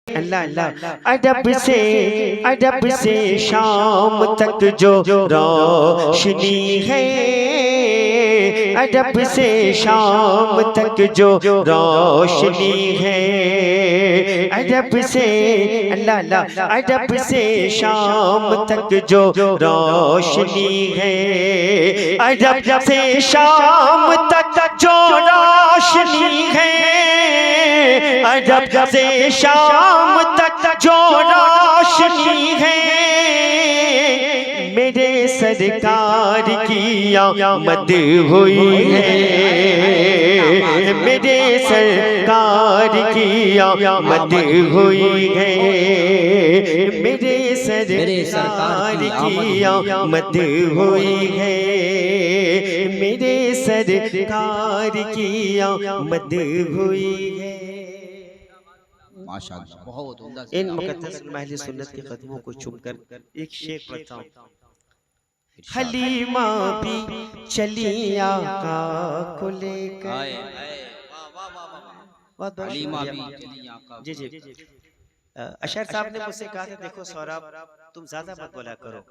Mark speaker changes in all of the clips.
Speaker 1: अल्लाह अल्लाह अदब से शाम तक जो रोशनी है, अदब से शाम तक जो रोशनी है, अदब से अल्लाह अल्लाह अदब से शाम तक जो रोशनी है, अदब से शाम तक जो रोशनी है, अदब से शाम तक जो रोशनी है, मेरे सरकार की आमद हुई है, मेरे सरकार की आमद हुई है, मेरे सरकार की आमद हुई है, मेरे सरकार की आमद हुई है।
Speaker 2: माशाअल्लाह, बहुत उम्दा।
Speaker 1: इन मुक़द्दस महल सुन्नत के कदमों को चूमकर एक शेर पढ़ता हूँ। हलीमा भी चली आका को लेकर,
Speaker 2: हलीमा भी चली आका।
Speaker 1: जी जी। अशर साहब ने मुझसे कहा था, देखो सौरभ तुम ज्यादा मत बोला करो,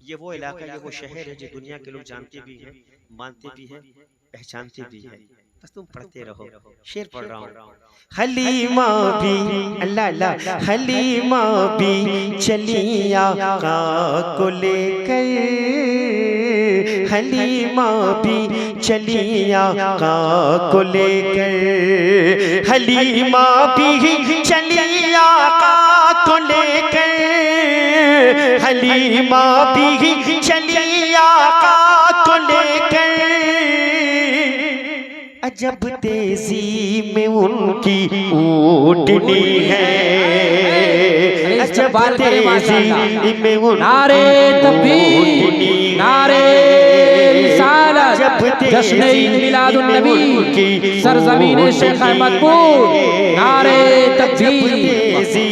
Speaker 1: ये वो इलाका, ये वो शहर है जो दुनिया के लोग जानते भी हैं, मानते भी हैं, पहचानते भी हैं, बस तुम पढ़ते रहो। शेर पढ़ रहा हूँ। हलीमा भी अल्लाह अल्लाह हलीमा भी चली आका को लेकर, हलीमा भी चली आका को लेकर, हलीमा भी चली आका को लेकर, हलीमा भी चली आका को लेकर, अजब तेजी में उनकी ऊँटनी है, अजब तेजी में
Speaker 3: नारे तकबीर, नारे रिसालत, जश्न ईद मिलादुन नबी, सरज़मीन शेख अहमदपुर, नारे तकबीर,
Speaker 1: तेजी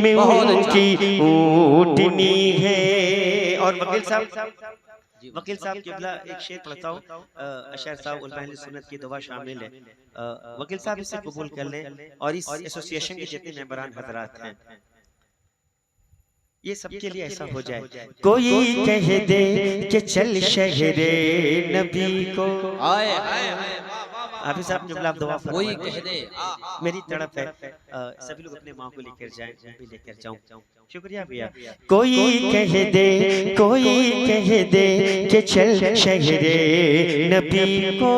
Speaker 1: में उनकी ऊँटनी है। और वकील साहब किबला एक शेर पढ़ता हूँ। अशर साहब उल महल सुन्नत की दुआ शामिल है। वकील साहब इसे कबूल कर लें और इस एसोसिएशन के जितने मेंबरान हजरात हैं, ये सबके लिए ऐसा हो जाए, कोई कह दे कि चल शहरे नबी को, हाफिज साहब किबला दुआ
Speaker 2: कोई कह दे,
Speaker 1: मेरी तड़प है सभी लोग अपने माँ को लेकर जाएं, मैं भी लेकर जाऊं। शुक्रिया भैया। कोई कह दे कि चल शहरे नबी को,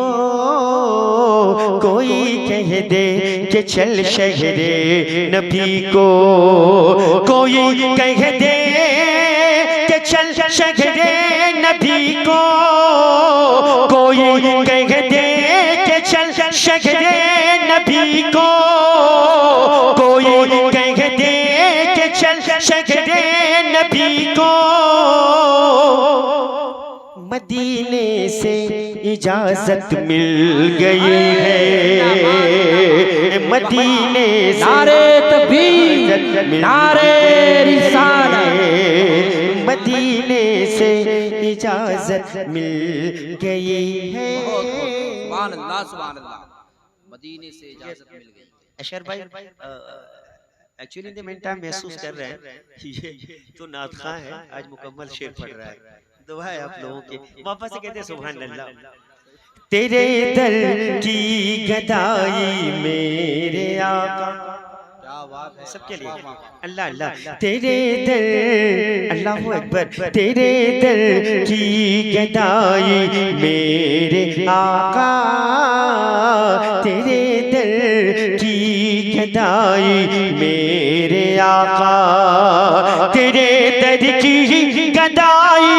Speaker 1: कोई कह दे कि चल शहरे नबी को, कोई कह दे कि चल शहरे नबी को, कोई कह दे कि चल शहरे नबी को, कोई कह दे कि चल शहरे नबी को, मदीने से इजाजत मिल गई है, मदीने से
Speaker 3: नारे तकबीर, नारे रिसालत,
Speaker 1: मदीने से इजाजत मिल गई है।
Speaker 2: सुभान अल्लाह, सुभान अल्लाह, मदीने से इजाजत मिल गई।
Speaker 1: अशर भाई actually in the main time महसूस कर रहे हैं ये तो नातखा है, आज मुकम्मल शेर पढ़ रहा है। दुआ है आप लोगों की, वापस से कहते हैं सुभान अल्लाह। तेरे दर की गदाई मेरे आका,
Speaker 2: क्या बात है,
Speaker 1: सबके लिए अल्लाह अल्लाह, तेरे दर अल्लाहु अकबर, तेरे दर की गदाई मेरे आका, तेरे दर की गदाई मेरे आका, तेरे दर की गदाई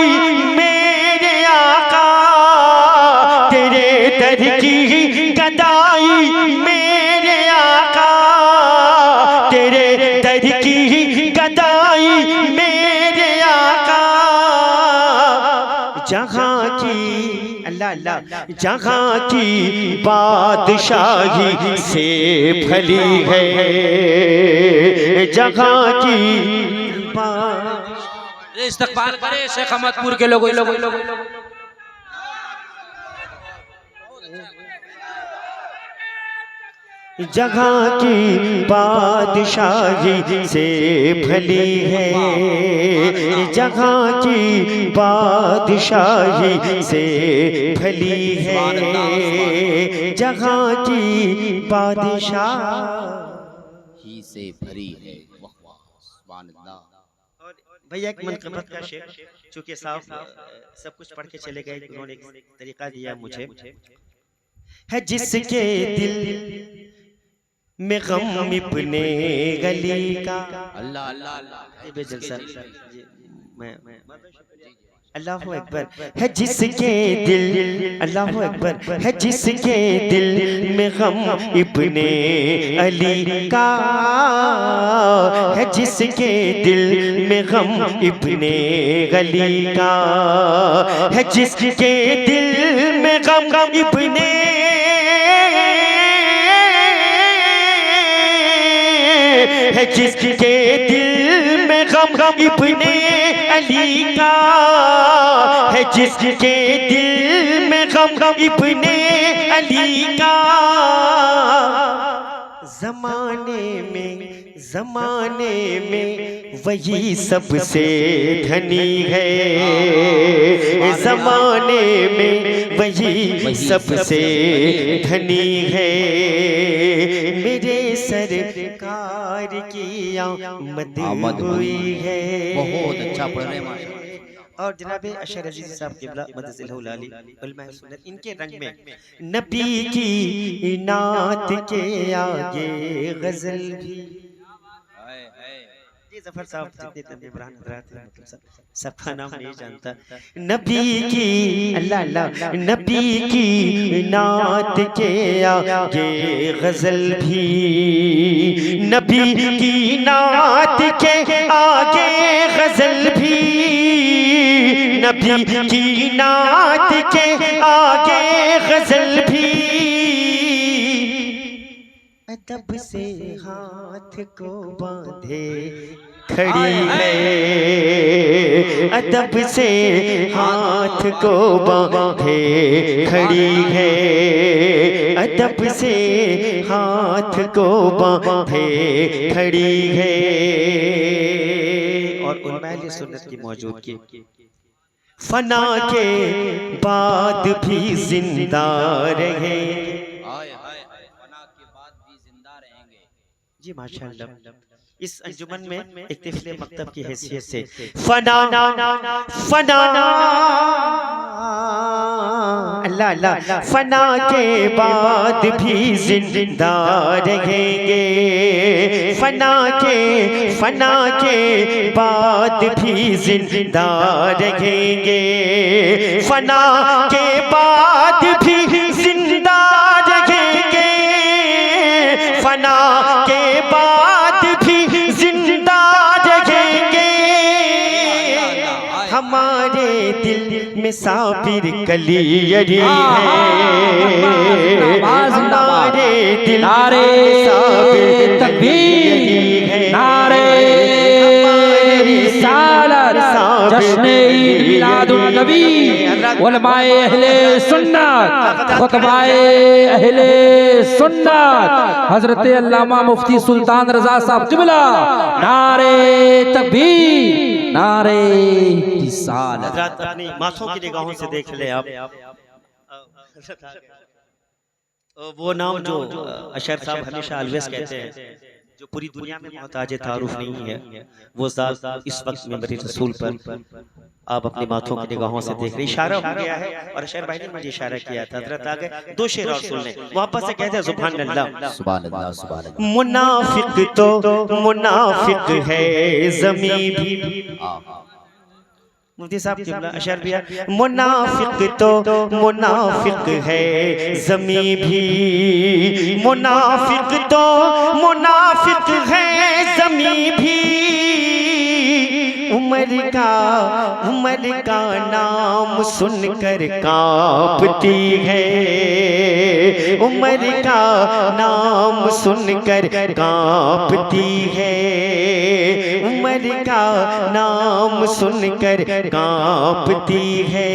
Speaker 1: मेरे आका, तेरे दर की गदाई मेरे आका, तेरे दर की गदाई मेरे आका, जहाँ की अल्लाह अल्लाह, जहाँ की बादशाही से भली है, जहाँ की
Speaker 3: इस्तकबाल करे शेख अहमदपुर के लोगों।
Speaker 1: जहाँ की बादशाही से भली है, जहाँ की बादशाही से भली है, जहाँ की बादशाही
Speaker 2: से भरी है। वाह वाह, सुभान अल्लाह।
Speaker 1: और भैया एक मनक़बत का शेर, चूँकि साहब सब कुछ पढ़ के चले गए, उन्होंने एक तरीका दिया मुझे, है जिसके दिल में गम इब्ने गली का।
Speaker 2: अल्लाह अल्लाह अल्लाह,
Speaker 1: बेजलसा मैं अल्लाहु अकबर, है जिसके दिल, अल्लाहु अकबर, है जिसके दिल में गम इब्ने अली का, है जिसके दिल में गम इब्ने गली का, है जिसके दिल में गम इब्ने है, जिसके दिल में गम इब्ने अली का, है जिसके दिल में गम इब्ने अली का। जमाने में वही सबसे धनी है, जमाने में वही सबसे धनी है, मेरे सरकार की आमद हुई है।
Speaker 2: बहुत अच्छा पढ़ रहे हैं माशाअल्लाह।
Speaker 1: और जनाब अशर अजीज साहब क़िबला मदजिलहुल आली उलमा सुन्नत, इनके रंग में नबी की नात के आगे गजल भी। जी जफर साहब जितने तंबी इमरान हजरात हैं, मतलब सबका नाम नहीं जानता। नबी की अल्लाह अल्लाह, नबी की नात के आगे गजल भी, नबी की नात के आगे गजल भी, नबी की नात के आगे गजल भी, अदब से हाथ को बांधे खड़ी है, अदब से हाथ को बांधे खड़ी है, अदब से हाथ को बांधे खड़ी है। और उलमा सुन्नत की मौजूदगी, फना के बाद भी जिंदा रहे। जी माशाअल्लाह, इस अंजुमन में एक तिफले मकतब की हैसियत से फना अल्लाह अल्लाह, फना के बाद भी जिंदा रहेंगे, फना के बाद भी जिंदा रहेंगे, फना के बाद भी जिंदा रहेंगे, फना के बाद भी जिंदा रहेंगे। हमारे दिल में साबिर कलियरी है, हमारे दिल में साबिर कलियरी है, नारे रिसालत, जश्न मिलादुन नबी, उलमाए अहले सुन्नत, खुतबाए अहले सुन्नत, हजरत अल्लामा मुफ्ती सुल्तान रजा साहब क़िबला, नारे तकबीर, नारे रिसालत। हजरत अपनी माथों की निगाहों से देख ले आप, वो नाम जो अशर साहब हमेशा अलवेज कहते हैं, जो पूरी दुनिया में मोहताज तारुफ नहीं है, वो ज़ात इस वक्त में मेरे रसूल पर आप अपनी माथों की निगाहों से देख रहे। इशारा हो गया है और अशर भाई ने मुझे इशारा किया था, हजरत आ गए, दो शेर और सुन लें, वापस से कहते हैं सुभान अल्लाह, सुभान अल्लाह, सुभान अल्लाह। मुनाफिक तो मुनाफिक है ज़मीं भी, मुफ्ती साहब क़िबला अशर भी, मुनाफिक तो मुनाफिक है ज़मीं भी, मुनाफिक तो मुनाफिक है ज़मीं भी, उमर का नाम सुनकर कांपती है, उमर का नाम सुनकर कांपती है, उमर का नाम सुनकर कांपती है,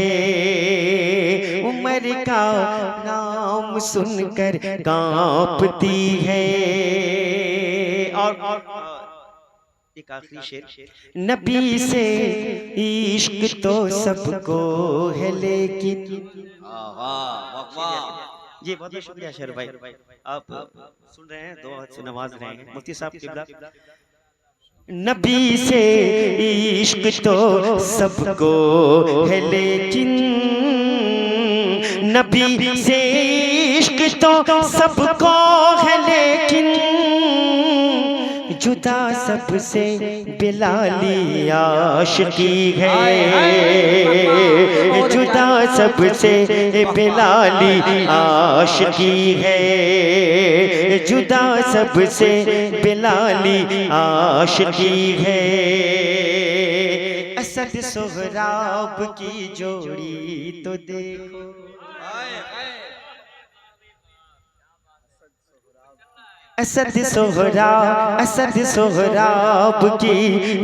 Speaker 1: उमर का नाम सुनकर कांपती है। और एक आखिरी शेर, नबी से इश्क तो सबको है लेकिन, ये बहुत बहुत शुक्रिया शेर भाई, आप सुन रहे हैं, दो हाथ से नवाज रहे हैं मुफ्ती साहब किबला। नबी से इश्क तो सबको है लेकिन, नबी से इश्क तो सबको है लेकिन, जुदा सबसे बिलाली आशिकी है, जुदा सबसे बिलाली आशिकी है, जुदा सबसे बिलाली आशिकी है। असद सोहराब की जोड़ी तो देखो, असद सोहराब की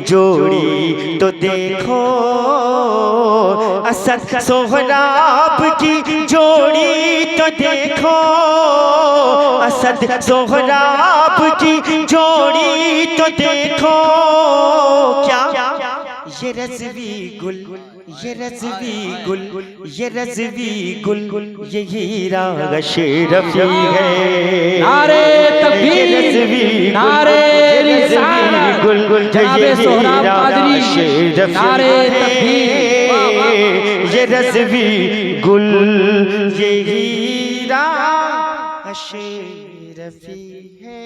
Speaker 1: जोड़ी तो देखो, असद सोहराब की जोड़ी तो देखो, असद सोहराब की जोड़ी तो देखो। क्या ये रज़वी गुल, ये रज़वी गुल, ये रज़वी गुल, ये हीरा अशरफी है।
Speaker 3: नारे तकबीर, नारे रिसालत, जनाब सोहराब कादरी, नारे तकबीर,
Speaker 1: ये रज़वी गुल, ये हीरा अशरफी है।